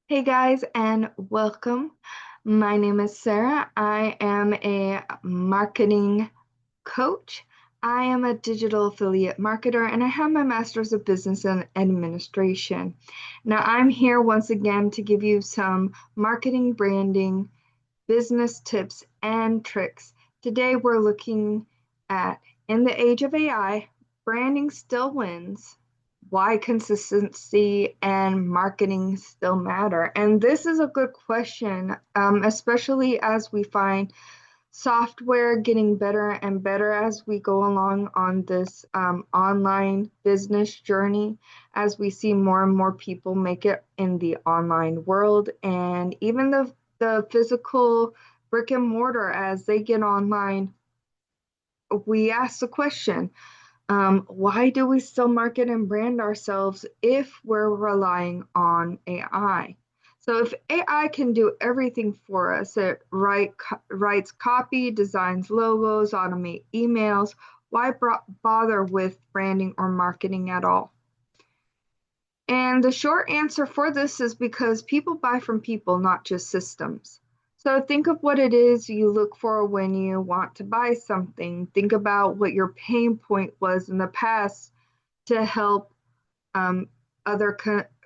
Hey guys, and welcome. My name is Sarah. I am a marketing coach. I am a digital affiliate marketer, and I have my master's of business and administration. Now, I'm here once again to give you some marketing, branding, business tips, and tricks. Today, we're looking at in the age of AI, branding still wins, why consistency and marketing still matter. And this is a good question, especially as we find software getting better and better as we go along on this online business journey, as we see more and more people make it in the online world, and even the physical brick and mortar as they get online. We ask the question, why do we still market and brand ourselves if we're relying on AI? So if AI can do everything for us, it writes copy, designs logos, automate emails, why bother with branding or marketing at all? And the short answer for this is because people buy from people, not just systems. So think of what it is you look for when you want to buy something. Think about what your pain point was in the past to help um, other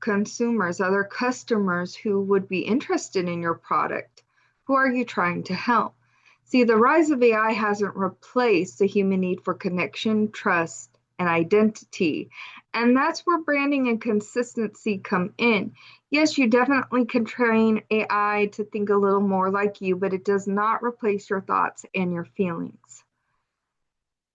consumers, other customers who would be interested in your product. Who are you trying to help? See, the rise of AI hasn't replaced the human need for connection, trust, and identity. And that's where branding and consistency come in. Yes, you definitely can train AI to think a little more like you, but it does not replace your thoughts and your feelings.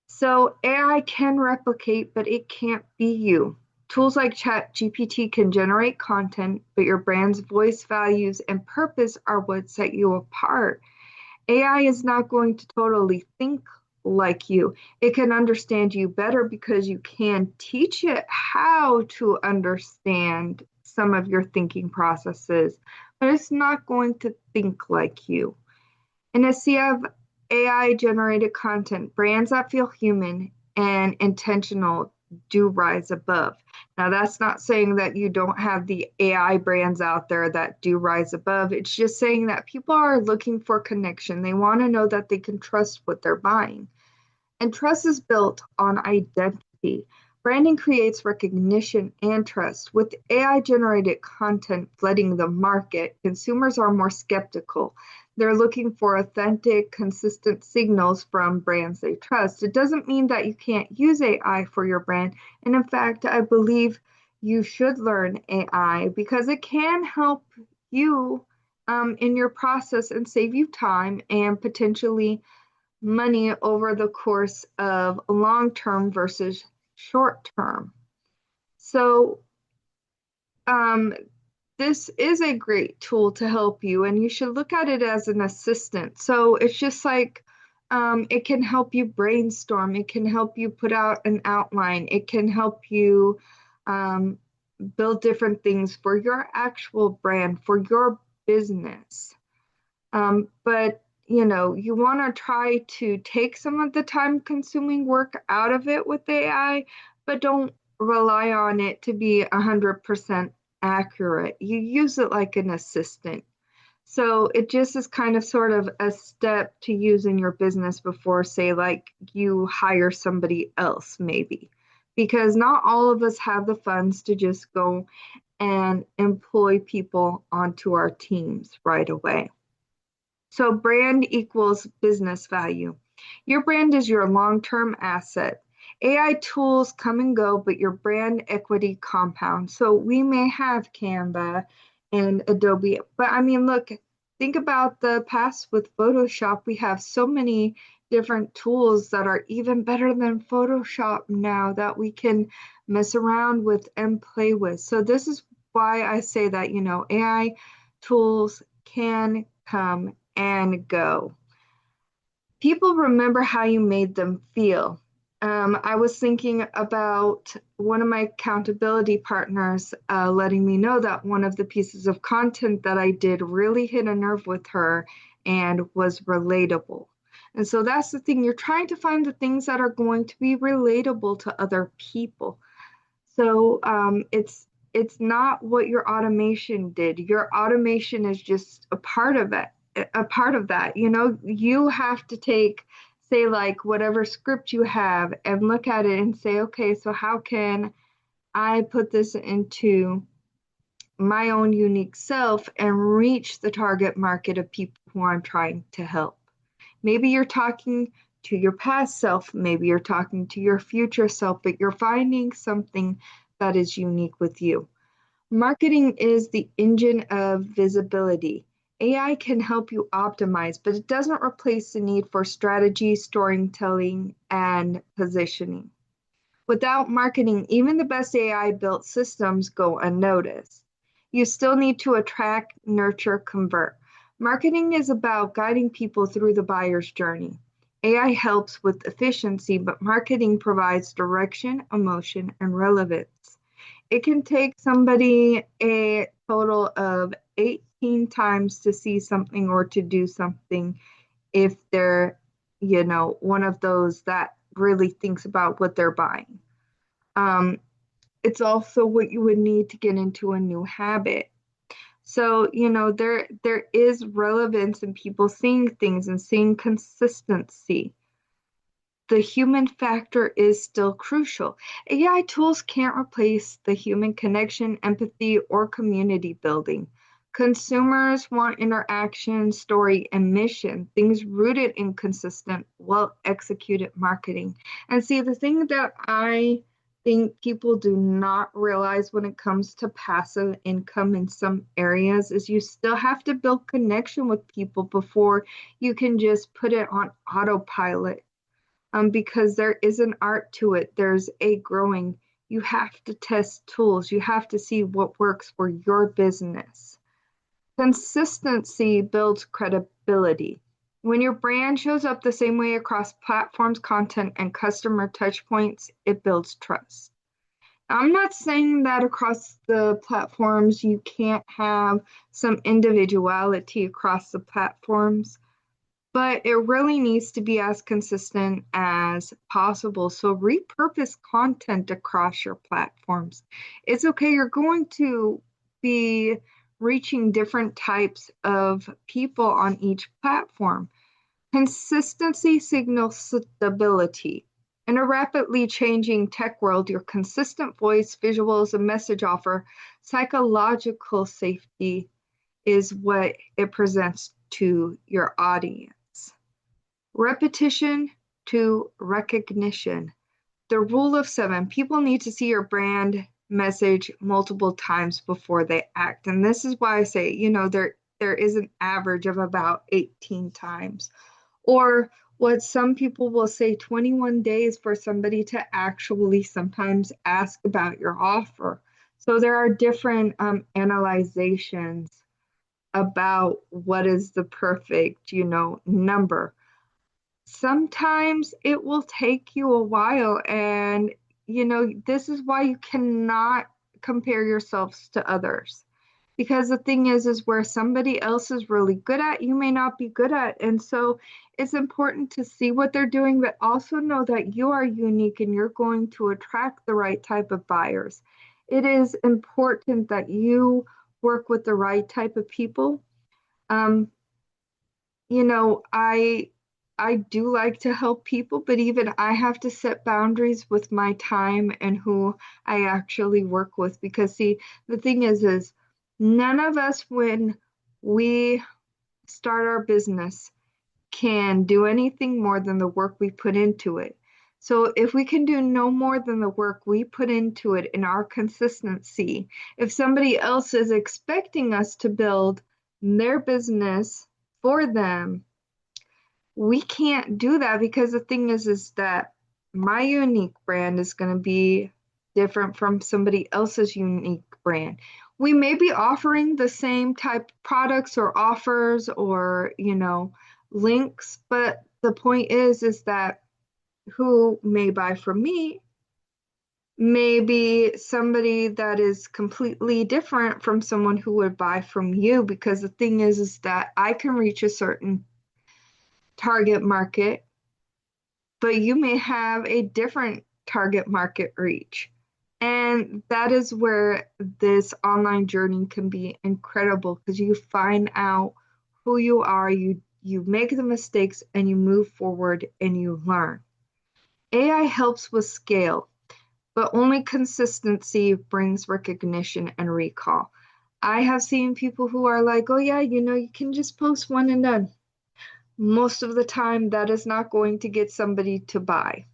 So AI can replicate, but it can't be you. Tools like ChatGPT can generate content, but your brand's voice, values, and purpose are what set you apart. AI is not going to totally think like you. It can understand you better because you can teach it how to understand some of your thinking processes, but it's not going to think like you. In a sea of AI generated content, brands that feel human and intentional do rise above. Now, that's not saying that you don't have the AI brands out there that do rise above. It's just saying that people are looking for connection. They want to know that they can trust what they're buying. And trust is built on identity. Branding creates recognition and trust. With AI generated content flooding the market, consumers are more skeptical. They're looking for authentic, consistent signals from brands they trust. It doesn't mean that you can't use AI for your brand. And in fact, I believe you should learn AI because it can help you in your process and save you time and potentially money over the course of long term versus short term. So, um, this is a great tool to help you, and you should look at it as an assistant. So, it's just like it can help you brainstorm, it can help you put out an outline, it can help you um, build different things for your actual brand, for your business. But you want to try to take some of the time consuming work out of it with AI, but don't rely on it to be 100% accurate. You use it like an assistant. So it just is kind of sort of a step to use in your business before, say, like you hire somebody else, maybe. Because not all of us have the funds to just go and employ people onto our teams right away. So brand equals business value. Your brand is your long-term asset. AI tools come and go, but your brand equity compounds. So we may have Canva and Adobe, but I mean, look, think about the past with Photoshop. We have so many different tools that are even better than Photoshop now that we can mess around with and play with. So this is why I say that, AI tools can come and go. People remember how you made them feel. I was thinking about one of my accountability partners letting me know that one of the pieces of content that I did really hit a nerve with her and was relatable. And so that's the thing. You're trying to find the things that are going to be relatable to other people. So it's not what your automation did. Your automation is just a part of it, a part of that. You know, you have to take, say, like whatever script you have and look at it and say, okay, so how can I put this into my own unique self and reach the target market of people who I'm trying to help? Maybe you're talking to your past self, maybe you're talking to your future self, but you're finding something that is unique with you. Marketing is the engine of visibility. AI can help you optimize, but it doesn't replace the need for strategy, storytelling, and positioning. Without marketing, even the best AI built systems go unnoticed. You still need to attract, nurture, convert. Marketing is about guiding people through the buyer's journey. AI helps with efficiency, but marketing provides direction, emotion, and relevance. It can take somebody a total of 18 times to see something or to do something if they're, one of those that really thinks about what they're buying. Um, it's also what you would need to get into a new habit. So, there is relevance in people seeing things and seeing consistency. The human factor is still crucial. AI tools can't replace the human connection, empathy, or community building. Consumers want interaction, story, and mission, things rooted in consistent, well executed marketing. And see, the thing that I think people do not realize when it comes to passive income in some areas is you still have to build connection with people before you can just put it on autopilot, because there is an art to it. There's a growing. You have to test tools. You have to see what works for your business. Consistency builds credibility. When your brand shows up the same way across platforms, content, and customer touchpoints, it builds trust. I'm not saying that across the platforms you can't have some individuality across the platforms, but it really needs to be as consistent as possible. So repurpose content across your platforms. It's okay, you're going to be reaching different types of people on each platform. Consistency signals stability. In a rapidly changing tech world, your consistent voice, visuals, and message offer psychological safety is what it presents to your audience. Repetition to recognition. The rule of seven. People need to see your brand message multiple times before they act. And this is why I say, there is an average of about 18 times. Or what some people will say, 21 days for somebody to actually sometimes ask about your offer. So there are different analyzations about what is the perfect, number. Sometimes it will take you a while, and this is why you cannot compare yourselves to others, because the thing is where somebody else is really good at, you may not be good at. And so it's important to see what they're doing, but also know that you are unique and you're going to attract the right type of buyers. It is important that you work with the right type of people. um, I do like to help people, but even I have to set boundaries with my time and who I actually work with. Because see, the thing is none of us, when we start our business, can do anything more than the work we put into it. So if we can do no more than the work we put into it in our consistency, if somebody else is expecting us to build their business for them, we can't do that, because the thing is that my unique brand is going to be different from somebody else's unique brand. We may be offering the same type of products or offers or, links, but the point is that who may buy from me may be somebody that is completely different from someone who would buy from you, because the thing is that I can reach a certain target market, but you may have a different target market reach. And that is where this online journey can be incredible because you find out who you are, you make the mistakes and you move forward and you learn. AI helps with scale, but only consistency brings recognition and recall. I have seen people who are like, oh yeah, you can just post one and done. Most of the time, that is not going to get somebody to buy.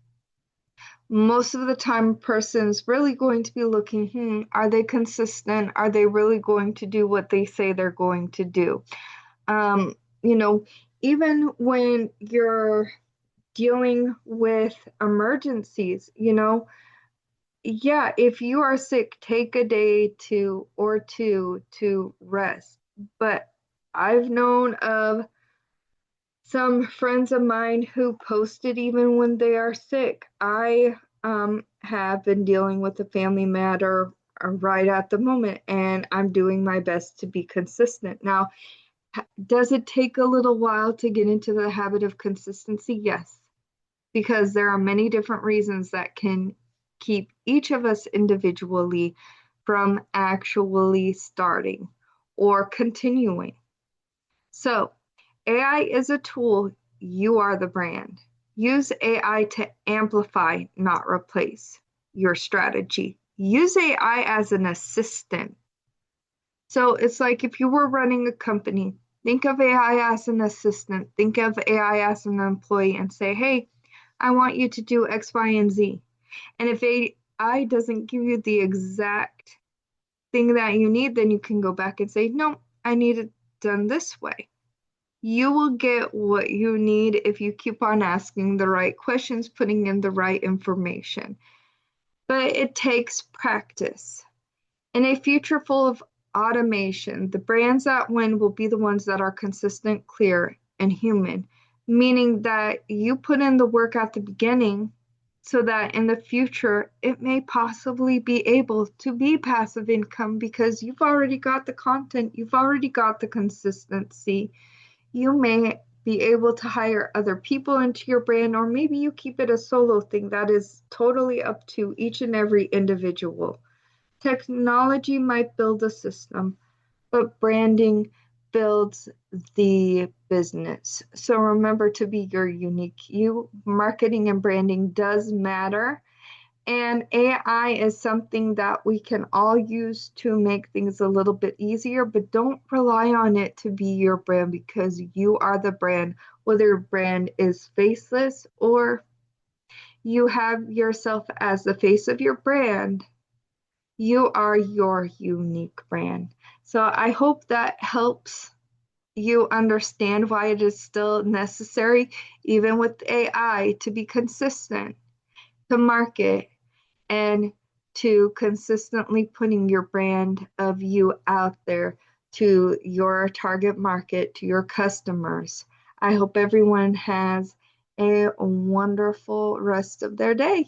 Most of the time, a person's really going to be looking, are they consistent? Are they really going to do what they say they're going to do? Um, you know, even when you're dealing with emergencies, yeah, if you are sick, take a day to or two to rest. But I've known of some friends of mine who posted even when they are sick. I have been dealing with a family matter right at the moment, and I'm doing my best to be consistent. Now, does it take a little while to get into the habit of consistency? Yes, because there are many different reasons that can keep each of us individually from actually starting or continuing. So, AI is a tool, you are the brand. Use AI to amplify, not replace your strategy. Use AI as an assistant. So it's like if you were running a company, think of AI as an assistant, think of AI as an employee, and say, hey, I want you to do X, Y, and Z. And if AI doesn't give you the exact thing that you need, then you can go back and say, no, I need it done this way. You will get what you need if you keep on asking the right questions, putting in the right information. But it takes practice. In a future full of automation, the brands that win will be the ones that are consistent, clear, and human, meaning that you put in the work at the beginning so that in the future it may possibly be able to be passive income because you've already got the content, you've already got the consistency. You may be able to hire other people into your brand, or maybe you keep it a solo thing. That is totally up to each and every individual. Technology might build a system, but branding builds the business. So remember to be your unique you. Marketing and branding does matter. And AI is something that we can all use to make things a little bit easier, but don't rely on it to be your brand because you are the brand, whether your brand is faceless or you have yourself as the face of your brand. You are your unique brand. So I hope that helps you understand why it is still necessary, even with AI, to be consistent, to market, and to consistently putting your brand of you out there to your target market, to your customers. I hope everyone has a wonderful rest of their day.